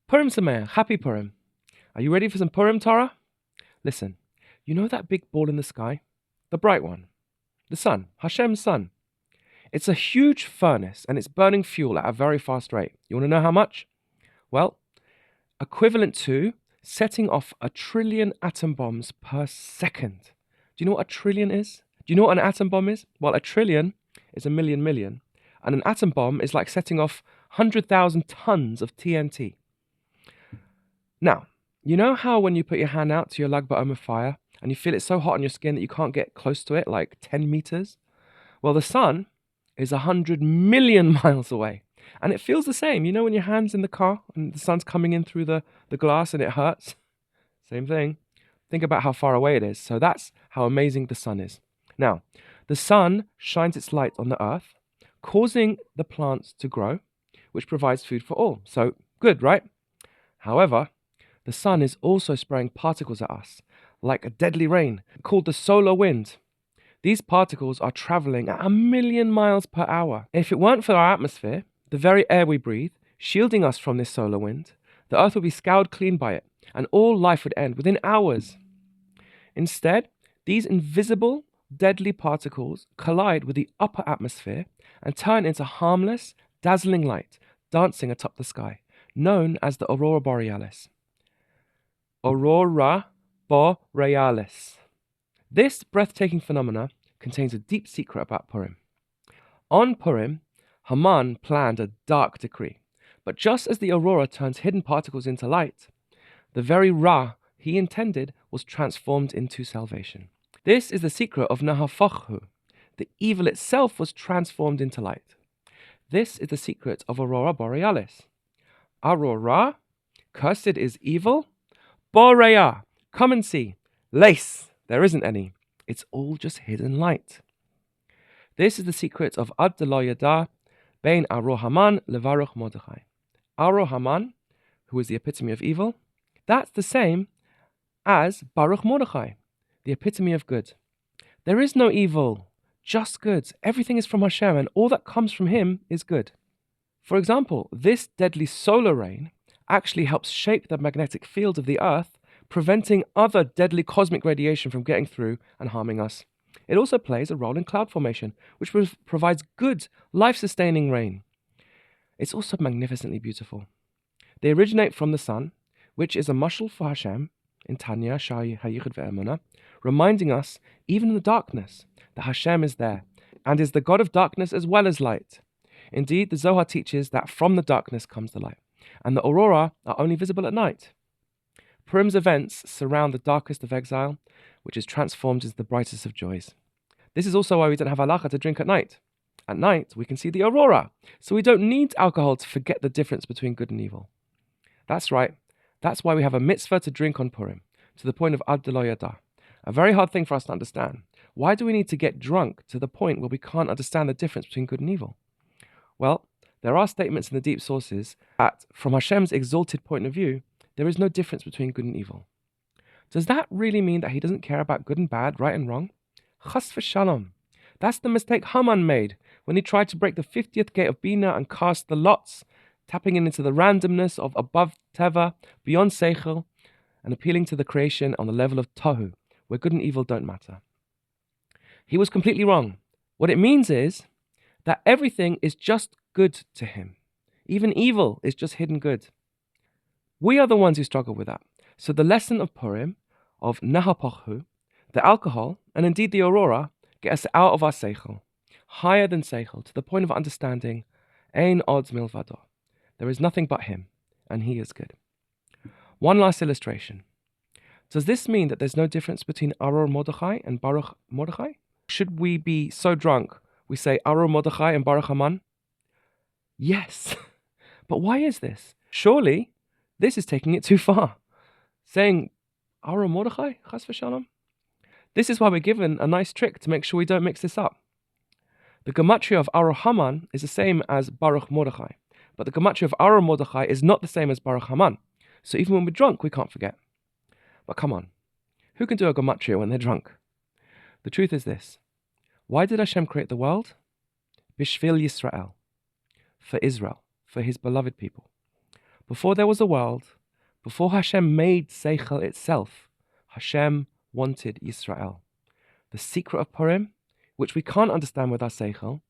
Purim Sameach, happy Purim. Are you ready for some Purim Torah? Listen, you know that big ball in the sky? The bright one. The sun, Hashem's sun. It's a huge furnace and it's burning fuel at a very fast rate. You want to know how much? Well, equivalent to setting off 1 trillion atom bombs per second. Do you know what 1 trillion is? Do you know what an atom bomb is? Well, 1 trillion is a million. And an atom bomb is like setting off 100,000 tons of TNT. Now, you know how when you put your hand out to your Lag BaOmer fire and you feel it so hot on your skin that you can't get close to it, like 10 meters? Well, the sun is 100 million miles away. And it feels the same. You know when your hand's in the car and the sun's coming in through the glass and it hurts? Same thing. Think about how far away it is. So that's how amazing the sun is. Now, the sun shines its light on the earth, causing the plants to grow, which provides food for all. So good, right? However, the sun is also spraying particles at us, like a deadly rain, called the solar wind. These particles are traveling at 1 million miles per hour. If it weren't for our atmosphere, the very air we breathe, shielding us from this solar wind, the earth would be scoured clean by it, and all life would end within hours. Instead, these invisible, deadly particles collide with the upper atmosphere and turn into harmless, dazzling light, dancing atop the sky, known as the Aurora Borealis. Aurora Borealis. This breathtaking phenomena contains a deep secret about Purim. On Purim, Haman planned a dark decree, but just as the aurora turns hidden particles into light, the very Ra he intended was transformed into salvation. This is the secret of Nahafachu. The evil itself was transformed into light. This is the secret of Aurora Borealis. Aurora, cursed is evil. Borea, come and see. Lace, there isn't any. It's all just hidden light. This is the secret of Ad Lo Yada Bein Aro Haman Levaruch Mordechai. Aro Haman, who is the epitome of evil, that's the same as Baruch Mordechai, the epitome of good. There is no evil, just good. Everything is from Hashem, and all that comes from Him is good. For example, this deadly solar rain actually helps shape the magnetic field of the Earth, preventing other deadly cosmic radiation from getting through and harming us. It also plays a role in cloud formation, which provides good, life-sustaining rain. It's also magnificently beautiful. They originate from the sun, which is a mashal for Hashem, in Tanya Ch, reminding us, even in the darkness, that Hashem is there, and is the God of darkness as well as light. Indeed, the Zohar teaches that from the darkness comes the light, and the aurora are only visible at night. Purim's events surround the darkest of exile, which is transformed into the brightest of joys. This is also why we don't have halacha to drink at night. At night, we can see the aurora, so we don't need alcohol to forget the difference between good and evil. That's right. That's why we have a mitzvah to drink on Purim, to the point of Ad Lo Yada. A very hard thing for us to understand. Why do we need to get drunk to the point where we can't understand the difference between good and evil? Well, there are statements in the deep sources that, from Hashem's exalted point of view, there is no difference between good and evil. Does that really mean that He doesn't care about good and bad, right and wrong? Chas v'shalom. That's the mistake Haman made when he tried to break the 50th gate of Bina and cast the lots, tapping into the randomness of above Teva, beyond Seichel, and appealing to the creation on the level of Tohu, where good and evil don't matter. He was completely wrong. What it means is that everything is just good to him. Even evil is just hidden good. We are the ones who struggle with that. So the lesson of Purim, of Nahapachu, the alcohol, and indeed the aurora, get us out of our Seichel, higher than Seichel, to the point of understanding, Ein od milvado. There is nothing but Him, and He is good. One last illustration. Does this mean that there's no difference between Aurora Mordechai and Baruch Mordechai? Should we be so drunk we say Aurora Mordechai and Baruch Haman? Yes. But why is this? Surely this is taking it too far. Saying Aurora Mordechai, chas v'shalom? This is why we're given a nice trick to make sure we don't mix this up. The gematria of Aurora Haman is the same as Baruch Mordechai, but the gematria of Aurora Mordechai is not the same as Baruch Haman. So even when we're drunk, we can't forget. But come on, who can do a gematria when they're drunk? The truth is this. Why did Hashem create the world? Bishvil Yisrael. For Israel, for His beloved people. Before there was a world, before Hashem made Seichel itself, Hashem wanted Yisrael. The secret of Purim, which we can't understand with our Seichel,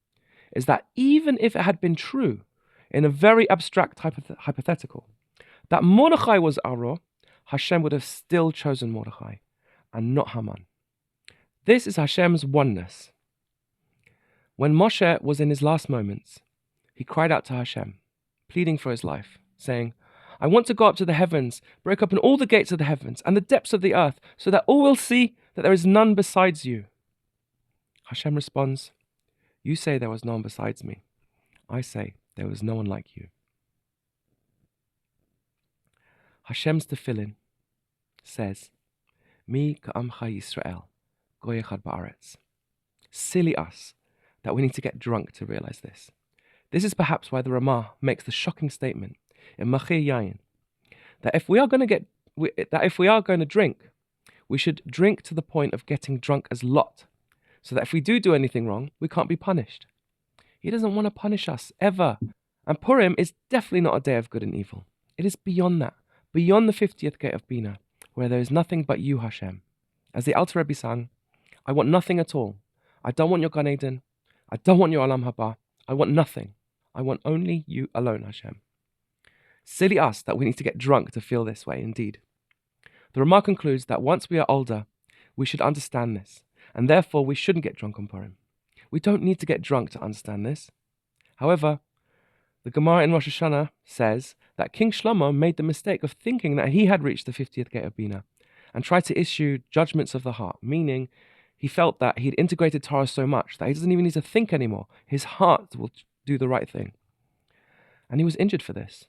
is that even if it had been true, in a very abstract hypothetical, that Mordechai was Aurora, Hashem would have still chosen Mordechai and not Haman. This is Hashem's oneness. When Moshe was in his last moments, he cried out to Hashem, pleading for his life, saying, I want to go up to the heavens, break open all the gates of the heavens and the depths of the earth, so that all will see that there is none besides you. Hashem responds, you say there was no one besides me. I say there was no one like you. Hashem's tefillin says, Mi ka'amcha Yisrael, goy echad ba'aretz. Silly us that we need to get drunk to realize this. This is perhaps why the Ramah makes the shocking statement in Machir Yayin that if we are going to drink, we should drink to the point of getting drunk as Lot, so that if we do anything wrong, we can't be punished. He doesn't want to punish us ever. And Purim is definitely not a day of good and evil. It is beyond that, beyond the 50th gate of Bina, where there is nothing but you, Hashem. As the Alter Rebbe sang, I want nothing at all. I don't want your Gan Eden. I don't want your Olam Haba. I want nothing. I want only you alone, Hashem. Silly us that we need to get drunk to feel this way, indeed. The Ramah concludes that once we are older, we should understand this, and therefore we shouldn't get drunk on Purim. We don't need to get drunk to understand this. However, the Gemara in Rosh Hashanah says that King Shlomo made the mistake of thinking that he had reached the 50th gate of Bina and tried to issue judgments of the heart, meaning he felt that he'd integrated Torah so much that he doesn't even need to think anymore. His heart will do the right thing. And he was injured for this.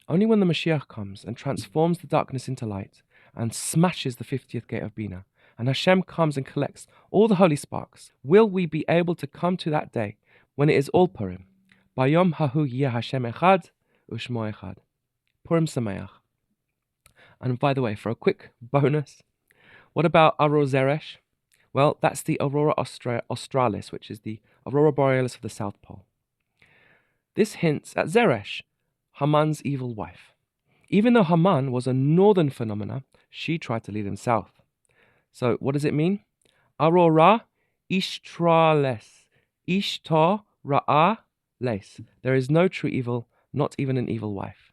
Only when the Mashiach comes and transforms the darkness into light and smashes the 50th gate of Bina, and Hashem comes and collects all the holy sparks, will we be able to come to that day when it is all Purim. Bayom hahu yeh Hashem echad u'shmo echad. Purim Sameach. And by the way, for a quick bonus, what about Aurora Zeresh? Well, that's the Aurora Australis, which is the Aurora Borealis of the South Pole. This hints at Zeresh, Haman's evil wife. Even though Haman was a northern phenomena, she tried to lead him south. So what does it mean? Aurora Ishtrales, Ishtar Ra'ah Les. There is no true evil, not even an evil wife.